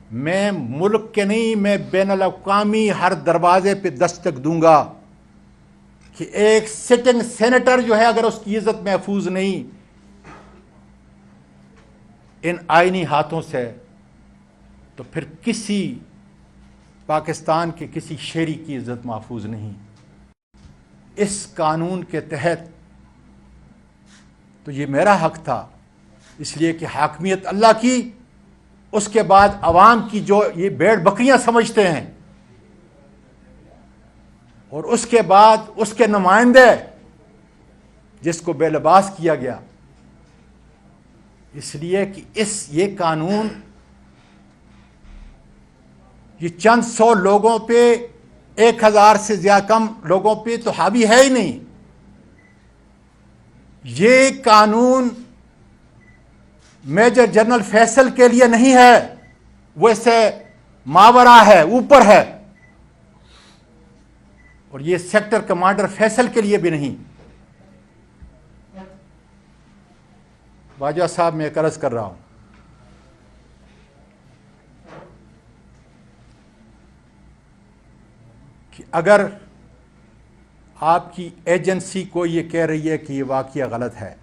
میں ملک کے نہیں، میں بین الاقوامی ہر دروازے پہ دستک دوں گا کہ ایک سٹنگ سینیٹر جو ہے اگر اس کی عزت محفوظ نہیں ان آئینی ہاتھوں سے، تو پھر کسی پاکستان کے کسی شہری کی عزت محفوظ نہیں۔ اس قانون کے تحت تو یہ میرا حق تھا، اس لیے کہ حاکمیت اللہ کی، اس کے بعد عوام کی جو یہ بھیڑ بکریاں سمجھتے ہیں، اور اس کے بعد اس کے نمائندے جس کو بے لباس کیا گیا، اس لیے کہ یہ قانون یہ چند سو لوگوں پہ، 1000 سے زیادہ کم لوگوں پہ تو حاوی ہے ہی نہیں۔ یہ قانون میجر جنرل فیصل کے لیے نہیں ہے، وہ اس سے ماورا ہے، اوپر ہے، اور یہ سیکٹر کمانڈر فیصل کے لیے بھی نہیں۔ باجوہ صاحب، میں ایک عرض کر رہا ہوں کہ اگر آپ کی ایجنسی کو یہ کہہ رہی ہے کہ یہ واقعہ غلط ہے،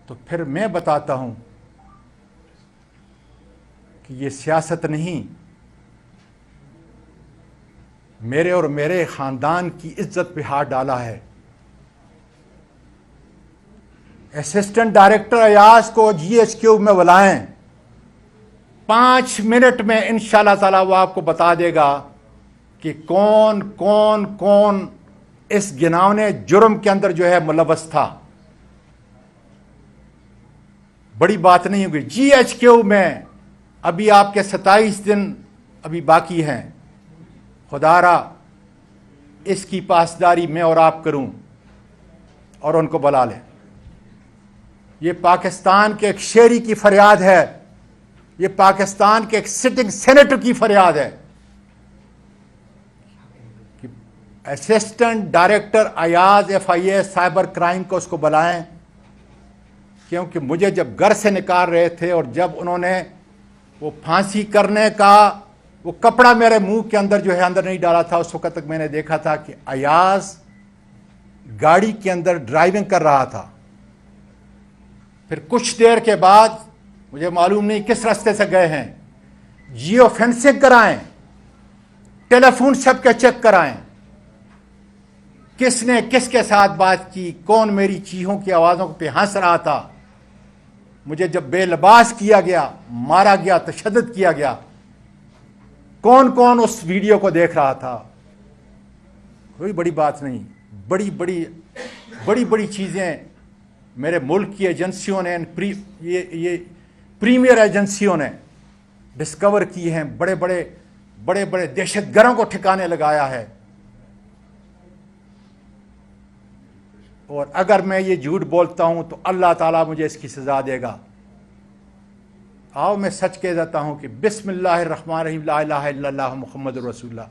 تو پھر میں بتاتا ہوں کہ یہ سیاست نہیں، میرے اور میرے خاندان کی عزت پہ ہاتھ ڈالا ہے۔ اسسٹنٹ ڈائریکٹر ایاز کو GHQ میں بلائیں، 5 منٹ میں انشاءاللہ تعالی وہ آپ کو بتا دے گا کہ کون کون کون اس گناونے جرم کے اندر جو ہے ملوث تھا۔ بڑی بات نہیں ہوگی۔ GHQ میں ابھی آپ کے 27 دن ابھی باقی ہیں، خدا را اس کی پاسداری میں اور آپ کروں اور ان کو بلا لیں۔ یہ پاکستان کے ایک شہری کی فریاد ہے، یہ پاکستان کے ایک سٹنگ سینیٹر کی فریاد ہے کہ assistant director Ayaz FIA cyber crime کو اس کو بلائیں، کیونکہ مجھے جب گھر سے نکال رہے تھے اور جب انہوں نے وہ پھانسی کرنے کا وہ کپڑا میرے منہ کے اندر جو ہے اندر نہیں ڈالا تھا، اس وقت تک میں نے دیکھا تھا کہ ایاز گاڑی کے اندر ڈرائیونگ کر رہا تھا۔ پھر کچھ دیر کے بعد مجھے معلوم نہیں کس راستے سے گئے ہیں، جیو فینسنگ کرائیں، ٹیلی فون سب کے چیک کرائیں، کس نے کس کے ساتھ بات کی، کون میری چیخوں کی آوازوں پہ ہنس رہا تھا، مجھے جب بے لباس کیا گیا، مارا گیا، تشدد کیا گیا، کون کون اس ویڈیو کو دیکھ رہا تھا۔ کوئی بڑی بات نہیں، بڑی بڑی چیزیں میرے ملک کی ایجنسیوں نے، یہ پریمیئر ایجنسیوں نے ڈسکور کی ہیں، بڑے بڑے دہشت گردوں کو ٹھکانے لگایا ہے۔ اور اگر میں یہ جھوٹ بولتا ہوں تو اللہ تعالیٰ مجھے اس کی سزا دے گا۔ آؤ میں سچ کہہ دیتا ہوں کہ بسم اللہ الرحمن الرحیم، لا الہ الا اللہ محمد رسول اللہ۔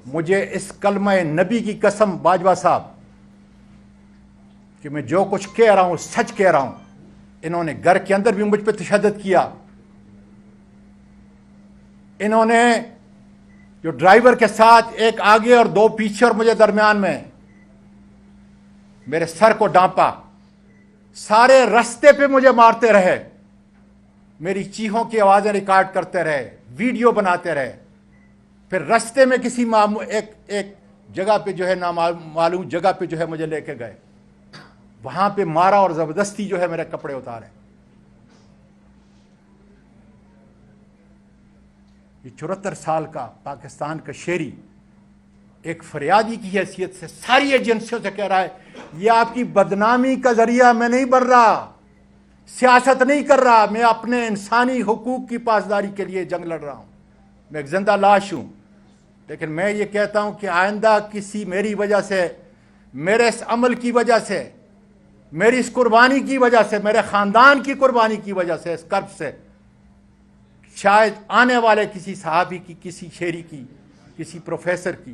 مجھے اس کلمہ نبی کی قسم باجوہ صاحب کہ میں جو کچھ کہہ رہا ہوں سچ کہہ رہا ہوں۔ انہوں نے گھر کے اندر بھی مجھ پہ تشدد کیا، انہوں نے جو ڈرائیور کے ساتھ ایک آگے اور 2 پیچھے اور مجھے درمیان میں میرے سر کو ڈانپا، سارے رستے پہ مجھے مارتے رہے، میری چیخوں کی آوازیں ریکارڈ کرتے رہے، ویڈیو بناتے رہے۔ پھر رستے میں کسی ایک جگہ پہ جو ہے نامعلوم جگہ پہ جو ہے مجھے لے کے گئے، وہاں پہ مارا اور زبردستی جو ہے میرے کپڑے اتارے۔ یہ 74 سال کا پاکستان کا شہری ایک فریادی کی حیثیت سے ساری ایجنسیوں سے کہہ رہا ہے یہ آپ کی بدنامی کا ذریعہ میں نہیں بن رہا، سیاست نہیں کر رہا، میں اپنے انسانی حقوق کی پاسداری کے لیے جنگ لڑ رہا ہوں، میں ایک زندہ لاش ہوں۔ لیکن میں یہ کہتا ہوں کہ آئندہ کسی میری وجہ سے، میرے اس عمل کی وجہ سے، میری اس قربانی کی وجہ سے، میرے خاندان کی قربانی کی وجہ سے، اس کرب سے شاید آنے والے کسی صحابی کی، کسی شہری کی، کسی پروفیسر کی،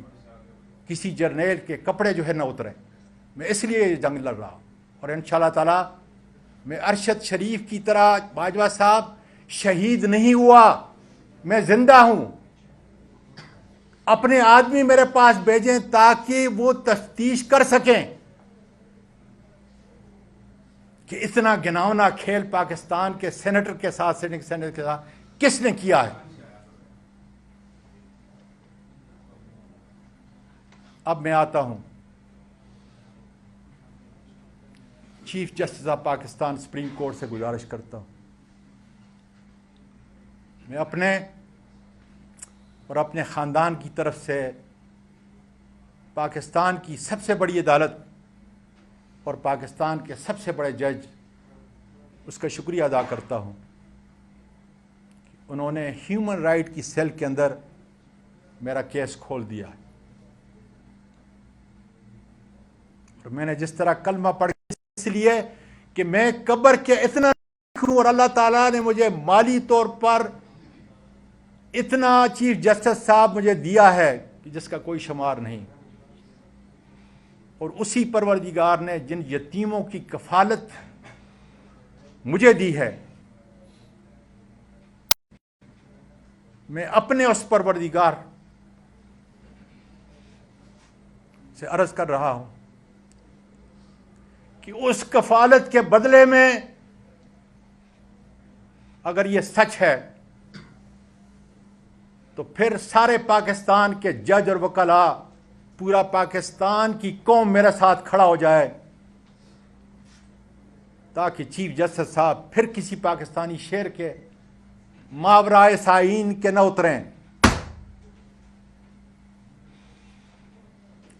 کسی جرنیل کے کپڑے جو ہے نہ اتریں۔ میں اس لیے یہ جنگ لڑ رہا ہوں، اور انشاءاللہ تعالی میں ارشد شریف کی طرح باجوہ صاحب شہید نہیں ہوا، میں زندہ ہوں۔ اپنے آدمی میرے پاس بھیجیں تاکہ وہ تفتیش کر سکیں کہ اتنا گھناؤنا کھیل پاکستان کے سینیٹر کے ساتھ، سینیٹر کے ساتھ کس نے کیا ہے۔ اب میں آتا ہوں chief justice of Pakistan supreme court سے گزارش کرتا ہوں، میں اپنے اور اپنے خاندان کی طرف سے پاکستان کی سب سے بڑی عدالت اور پاکستان کے سب سے بڑے جج اس کا شکریہ ادا کرتا ہوں کہ انہوں نے ہیومن رائٹ کی سیل کے اندر میرا کیس کھول دیا ہے، اور میں نے جس طرح کلمہ پڑھ اس لیے کہ میں قبر کے اتنا ہوں، اور اللہ تعالیٰ نے مجھے مالی طور پر اتنا چیف جسٹس صاحب مجھے دیا ہے کہ جس کا کوئی شمار نہیں، اور اسی پروردگار نے جن یتیموں کی کفالت مجھے دی ہے، میں اپنے اس پروردگار سے عرض کر رہا ہوں کہ اس کفالت کے بدلے میں اگر یہ سچ ہے تو پھر سارے پاکستان کے جج اور وکلاء، پورا پاکستان کی قوم میرے ساتھ کھڑا ہو جائے تاکہ چیف جسٹس صاحب پھر کسی پاکستانی شیر کے ماورائے سائین کے نہ اتریں۔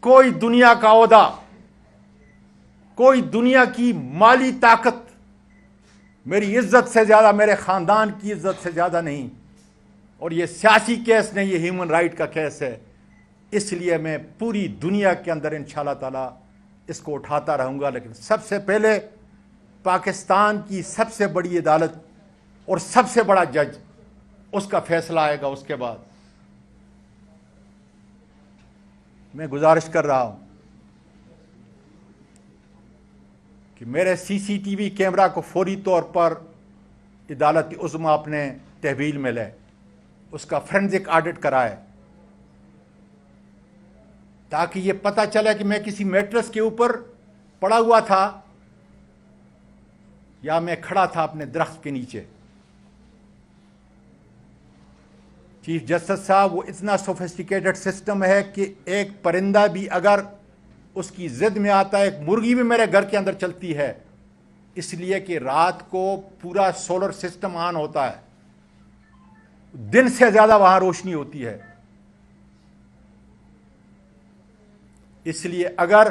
کوئی دنیا کا عہدہ، کوئی دنیا کی مالی طاقت میری عزت سے زیادہ، میرے خاندان کی عزت سے زیادہ نہیں، اور یہ سیاسی کیس نہیں، یہ ہیومن رائٹ کا کیس ہے۔ اس لیے میں پوری دنیا کے اندر انشاءاللہ تعالی اس کو اٹھاتا رہوں گا، لیکن سب سے پہلے پاکستان کی سب سے بڑی عدالت اور سب سے بڑا جج، اس کا فیصلہ آئے گا۔ اس کے بعد میں گزارش کر رہا ہوں کہ میرے سی سی ٹی وی کیمرہ کو فوری طور پر عدالت عظمیٰ اپنے تحویل میں لے، اس کا فرینزک آڈٹ کرائے، تاکہ یہ پتہ چلے کہ میں کسی میٹرس کے اوپر پڑا ہوا تھا یا میں کھڑا تھا اپنے درخت کے نیچے۔ چیف جسٹس صاحب، وہ اتنا سوفسٹیکیٹڈ سسٹم ہے کہ ایک پرندہ بھی اگر اس کی ضد میں آتا ہے، ایک مرغی بھی میرے گھر کے اندر چلتی ہے، اس لیے کہ رات کو پورا سولر سسٹم آن ہوتا ہے، دن سے زیادہ وہاں روشنی ہوتی ہے۔ اس لیے اگر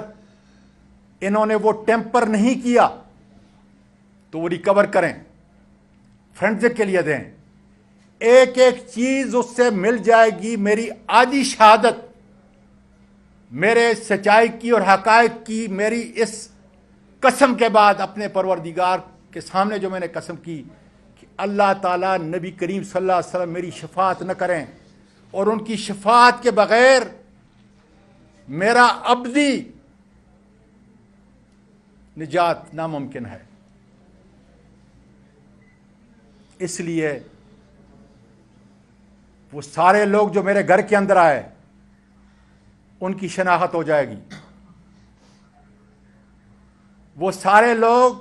انہوں نے وہ ٹیمپر نہیں کیا تو وہ ریکور کریں، فرینزک کے لیے دیں، ایک ایک چیز اس سے مل جائے گی۔ میری آدھی شہادت، میرے سچائی کی اور حقائق کی، میری اس قسم کے بعد اپنے پروردگار کے سامنے جو میں نے قسم کی کہ اللہ تعالیٰ نبی کریم صلی اللہ علیہ وسلم میری شفاعت نہ کریں، اور ان کی شفاعت کے بغیر میرا ابدی نجات ناممکن ہے۔ اس لیے وہ سارے لوگ جو میرے گھر کے اندر آئے ان کی شناخت ہو جائے گی، وہ سارے لوگ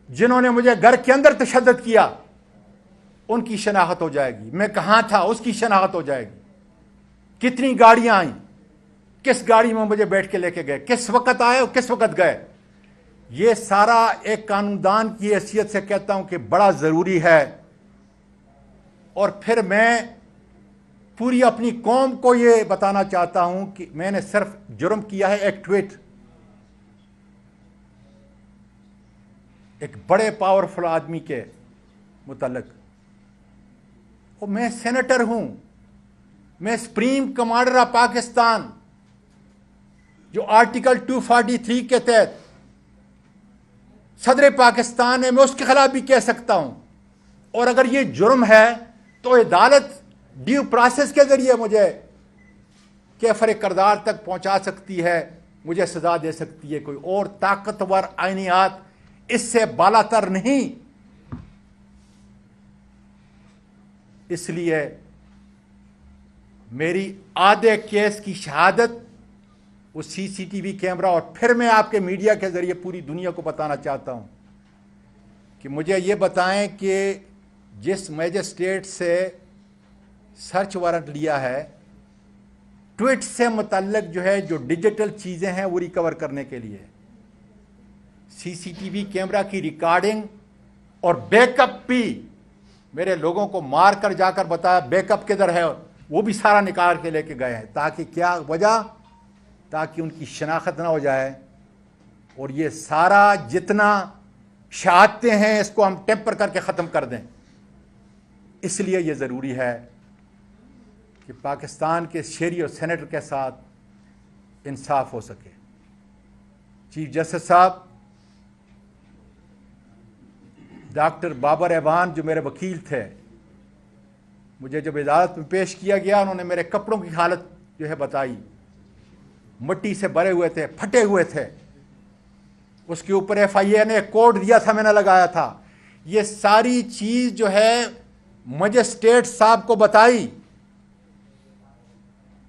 جنہوں نے مجھے گھر کے اندر تشدد کیا ان کی شناخت ہو جائے گی، میں کہاں تھا اس کی شناخت ہو جائے گی، کتنی گاڑیاں آئیں، کس گاڑی میں مجھے بیٹھ کے لے کے گئے، کس وقت آئے اور کس وقت گئے۔ یہ سارا ایک قانون دان کی حیثیت سے کہتا ہوں کہ بڑا ضروری ہے۔ اور پھر میں پوری اپنی قوم کو یہ بتانا چاہتا ہوں کہ میں نے صرف جرم کیا ہے ایک ٹویٹ، ایک بڑے پاورفل آدمی کے متعلق، اور میں سینیٹر ہوں، میں سپریم کمانڈر آف پاکستان، جو آرٹیکل 243 کے تحت صدر پاکستان ہے، میں اس کے خلاف بھی کہہ سکتا ہوں۔ اور اگر یہ جرم ہے تو عدالت ڈیو پروسیس کے ذریعے مجھے کیفر کردار تک پہنچا سکتی ہے مجھے سزا دے سکتی ہے، کوئی اور طاقتور آئینیات اس سے بالاتر نہیں۔ اس لیے میری آدھے کیس کی شہادت وہ سی سی ٹی وی کیمرہ، اور پھر میں آپ کے میڈیا کے ذریعے پوری دنیا کو بتانا چاہتا ہوں کہ مجھے یہ بتائیں کہ جس میجسٹریٹ سے سرچ وارنٹ لیا ہے، ٹویٹ سے متعلق جو ہے جو ڈیجیٹل چیزیں ہیں وہ ریکور کرنے کے لیے سی سی ٹی وی کیمرہ کی ریکارڈنگ اور بیک اپ بھی میرے لوگوں کو مار کر جا کر بتایا بیک اپ کدھر ہے، وہ بھی سارا نکال کے لے کے گئے ہیں۔ تاکہ کیا وجہ؟ تاکہ ان کی شناخت نہ ہو جائے، اور یہ سارا جتنا شہادتیں ہیں اس کو ہم ٹیمپر کر کے ختم کر دیں۔ اس لیے یہ ضروری ہے کہ پاکستان کے شہری اور سینیٹر کے ساتھ انصاف ہو سکے۔ چیف جسٹس صاحب ڈاکٹر بابر ایوان جو میرے وکیل تھے، مجھے جب عدالت میں پیش کیا گیا انہوں نے میرے کپڑوں کی حالت جو ہے بتائی، مٹی سے بھرے ہوئے تھے، پھٹے ہوئے تھے، اس کے اوپر ایف آئی اے نے کوڈ دیا تھا، میں نے لگایا تھا۔ یہ ساری چیز جو ہے مجسٹریٹ صاحب کو بتائی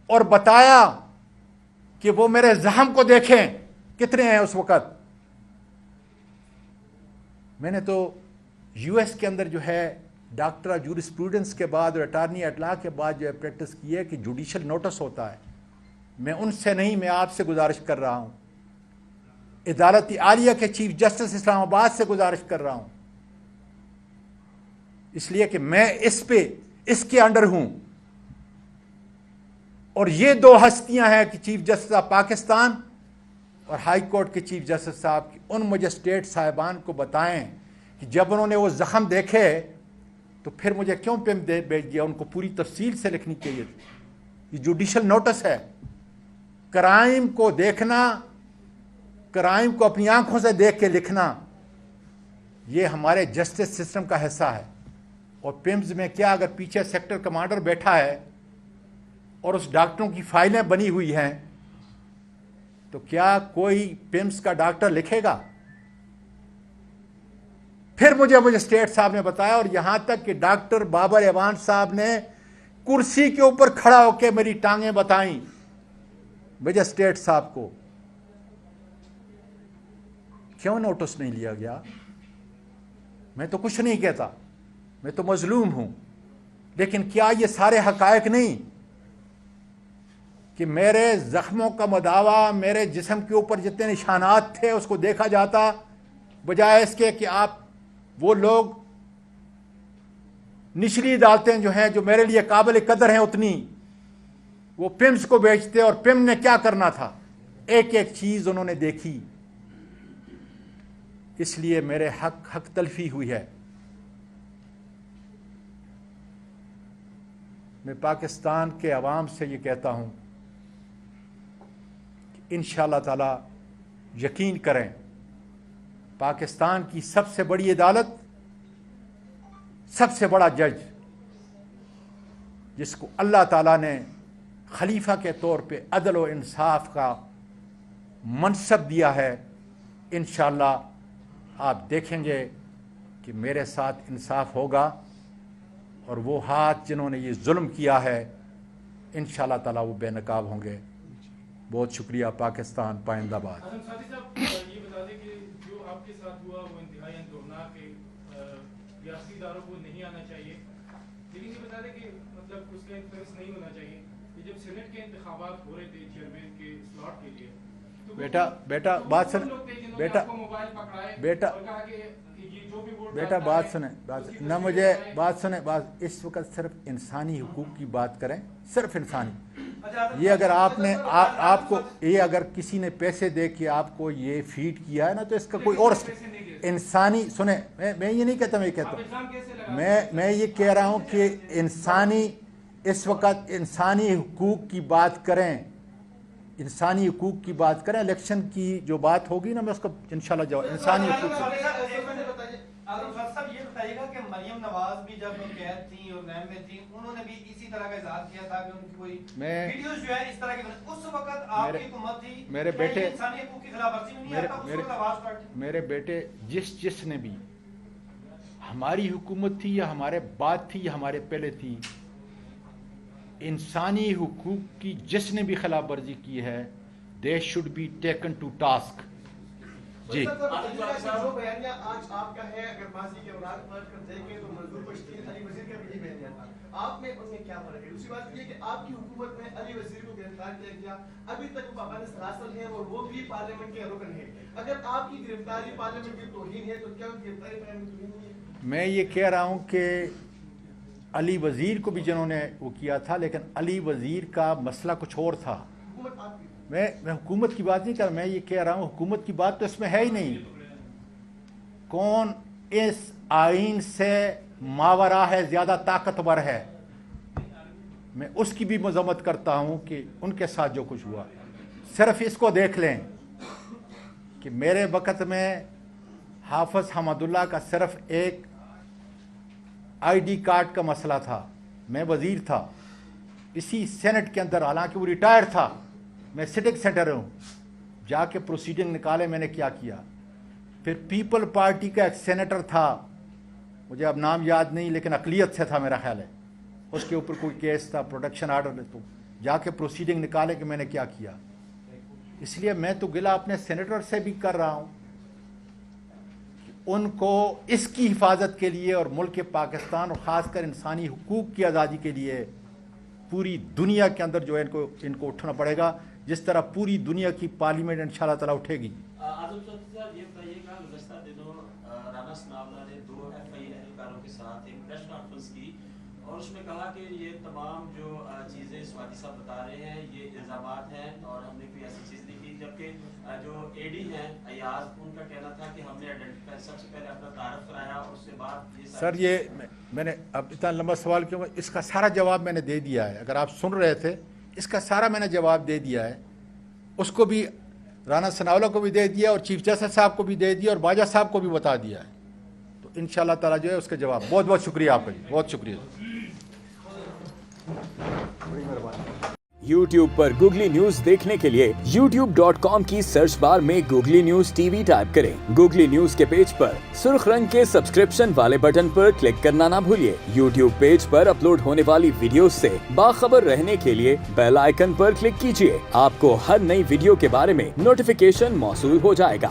اور بتایا کہ وہ میرے زخم کو دیکھیں کتنے ہیں اس وقت۔ میں نے تو یو ایس کے اندر جو ہے ڈاکٹر آف جورسپروڈنس کے بعد اور اٹارنی ایٹ لا کے بعد جو ہے پریکٹس کی ہے کہ جوڈیشل نوٹس ہوتا ہے۔ میں ان سے نہیں، میں آپ سے گزارش کر رہا ہوں، عدالت عالیہ کے چیف جسٹس اسلام آباد سے گزارش کر رہا ہوں، اس لیے کہ میں اس کے انڈر ہوں۔ اور یہ دو ہستیاں ہیں کہ چیف جسٹس آف پاکستان اور ہائی کورٹ کے چیف جسٹس صاحب کی ان مجسٹریٹ صاحبان کو بتائیں کہ جب انہوں نے وہ زخم دیکھے تو پھر مجھے کیوں پم بھیج دیا؟ ان کو پوری تفصیل سے لکھنی چاہیے تھی۔ یہ جوڈیشل نوٹس ہے۔ کرائم کو دیکھنا، کرائم کو اپنی آنکھوں سے دیکھ کے لکھنا، یہ ہمارے جسٹس سسٹم کا حصہ ہے۔ اور پمز میں کیا اگر پیچھے سیکٹر کمانڈر بیٹھا ہے اور اس ڈاکٹروں کی فائلیں بنی ہوئی ہیں تو کیا کوئی پمز کا ڈاکٹر لکھے گا؟ پھر مجھے اسٹیٹ صاحب نے بتایا، اور یہاں تک کہ ڈاکٹر بابر ایوان صاحب نے کرسی کے اوپر کھڑا ہو کے میری ٹانگیں بتائیں مجسٹریٹ صاحب کو۔ کیوں نوٹس نہیں لیا گیا؟ میں تو کچھ نہیں کہتا، میں تو مظلوم ہوں، لیکن کیا یہ سارے حقائق نہیں کہ میرے زخموں کا مداوع، میرے جسم کے اوپر جتنے نشانات تھے اس کو دیکھا جاتا، بجائے اس کے کہ آپ وہ لوگ نچلی عدالتیں جو ہیں جو میرے لیے قابل قدر ہیں اتنی، وہ پمز کو بیچتے، اور پم نے کیا کرنا تھا؟ ایک ایک چیز انہوں نے دیکھی۔ اس لیے میرے حق تلفی ہوئی ہے۔ میں پاکستان کے عوام سے یہ کہتا ہوں کہ انشاءاللہ تعالی یقین کریں، پاکستان کی سب سے بڑی عدالت، سب سے بڑا جج جس کو اللہ تعالیٰ نے خلیفہ کے طور پہ عدل و انصاف کا منصب دیا ہے، انشاءاللہ آپ دیکھیں گے کہ میرے ساتھ انصاف ہوگا، اور وہ ہاتھ جنہوں نے یہ ظلم کیا ہے انشاءاللہ تعالیٰ وہ بے نقاب ہوں گے۔ بہت شکریہ۔ پاکستان پائندہ باد۔ ساتھی صاحب یہ بتا دیں کہ جو آپ کے ساتھ ہوا وہ انتہائی اندورناک ہے، ریاستی اداروں کو نہیں آنا چاہیے، لیکن یہ بتا دیں کہ مطلب اس کا انفلوئنس نہیں ہونا چاہیے کہ جب سینٹ کے انتخابات ہو رہے تھے چیئرمین کے سلاٹ کے لیے، بیٹا بات سن، بیٹا بات سنیں، نہ مجھے بات سنیں، بات اس وقت صرف انسانی حقوق کی بات کریں، صرف انسانی۔ یہ اگر آپ نے آپ کو یہ اگر کسی نے پیسے دے کے آپ کو یہ فیڈ کیا ہے نا، تو اس کا کوئی اور انسانی سنیں، میں یہ نہیں کہتا، میں یہ کہتا ہوں، میں یہ کہہ رہا ہوں کہ انسانی اس وقت انسانی حقوق کی بات کریں، انسانی حقوق کی بات کریں۔ الیکشن کی جو بات ہوگی نا میں اس کو انشاءاللہ جواب انسانی حقوق کی۔ خان صاحب یہ بتائیے گا کہ مریم نواز بھی جب قید تھیں اور نیب میں تھیں انہوں نے بھی اسی طرح کا اظہار کیا تھا کہ ان کی کوئی ویڈیوز جو ہے اس طرح کی اس وقت آپ کی حکومت تھی میرے بیٹے انسانی حقوق کی خلاف ورزی میں نہیں آتا اس وقت آواز اٹھاتے میرے بیٹے جس نے بھی ہماری حکومت تھی یا ہمارے بعد تھی یا ہمارے پہلے تھی انسانی حقوق کی جس نے بھی خلاف ورزی کی ہے they should be taken to task. جی جو بیانیہ آج آپ کا ہے اگر ماضی کے اوراق پڑھ کر دیکھیں تو منظور پشتین علی وزیر کا بھی بیانیہ تھا. آپ میں ان میں کیا فرق ہے؟ دوسری بات یہ کہ آپ کی حکومت میں علی وزیر کو گرفتار کیا گیا, ابھی تک وہ پابند سراسل ہیں اور وہ بھی پارلیمنٹ کے رکن ہیں. اگر آپ کی گرفتاری پارلیمنٹ کی توہین ہے تو کیا گرفتاری پارلیمنٹ کی توہین ہے؟ میں یہ کہہ رہا ہوں کہ علی وزیر کو بھی جنہوں نے وہ کیا تھا لیکن علی وزیر کا مسئلہ کچھ اور تھا. حکومت آپ کی میں حکومت کی بات نہیں کر رہا, میں یہ کہہ رہا ہوں حکومت کی بات تو اس میں ہے ہی نہیں. کون اس آئین سے ماورا ہے, زیادہ طاقتور ہے, میں اس کی بھی مذمت کرتا ہوں کہ ان کے ساتھ جو کچھ ہوا. صرف اس کو دیکھ لیں کہ میرے وقت میں حافظ حمد اللہ کا صرف ایک آئی ڈی کارڈ کا مسئلہ تھا, میں وزیر تھا اسی سینٹ کے اندر, حالانکہ وہ ریٹائر تھا, میں سٹنگ سینٹر ہوں, جا کے پروسیڈنگ نکالے میں نے کیا کیا. پھر پیپل پارٹی کا ایک سینیٹر تھا, مجھے اب نام یاد نہیں لیکن اقلیت سے تھا میرا خیال ہے, اس کے اوپر کوئی کیس تھا پروٹیکشن آرڈر, تو جا کے پروسیڈنگ نکالے کہ میں نے کیا کیا. اس لیے میں تو گلہ اپنے سینیٹر سے بھی کر رہا ہوں کہ ان کو اس کی حفاظت کے لیے اور ملک پاکستان اور خاص کر انسانی حقوق کی آزادی کے لیے پوری دنیا کے اندر جو ہے ان کو اٹھنا پڑے گا, جس طرح پوری دنیا کی پارلیمنٹ انشاءاللہ تعالی اٹھے گی. اعظم صاحب یہ بتائیے گا گزشتہ دنوں رانا ثناءاللہ نے 2 FI اہلکاروں کے ساتھ ایک پریس کانفرنس کی اور اس میں کہا کہ یہ تمام جو چیزیں سوادی صاحب بتا رہے ہیں یہ الزامات ہیں اور ہم نے کوئی ایسی چیز نہیں کی, جبکہ جو AD ہیں ایاز ان کا کہنا تھا کہ ہم نے آئیڈینٹیفائی سب سے پہلے اپنا تعارف کرایا اور اس کے بعد سر یہ میں نے اب اتنا لمبا سوال کیوں, اس کا سارا جواب میں نے دے دیا ہے, اگر آپ سن رہے تھے اس کا سارا میں نے جواب دے دیا ہے. اس کو بھی رانا ثناءاللہ کو بھی دے دیا اور چیف جسٹس صاحب کو بھی دے دیا اور باجوہ صاحب کو بھی بتا دیا ہے. تو انشاءاللہ تعالی جو ہے اس کا جواب. بہت بہت شکریہ آپ کا, بہت شکریہ. بڑی مہربانی. YouTube پر گوگلی نیوز دیکھنے کے لیے youtube.com کی سرچ بار میں گوگلی نیوز TV ٹائپ کریں. گوگلی نیوز کے پیج پر سرخ رنگ کے سبسکرپشن والے بٹن پر کلک کرنا نہ بھولیے. YouTube پیج پر اپلوڈ ہونے والی ویڈیوز سے باخبر رہنے کے لیے بیل آئیکن پر کلک کیجیے. آپ کو ہر نئی ویڈیو کے بارے میں نوٹیفیکیشن موصول ہو جائے گا.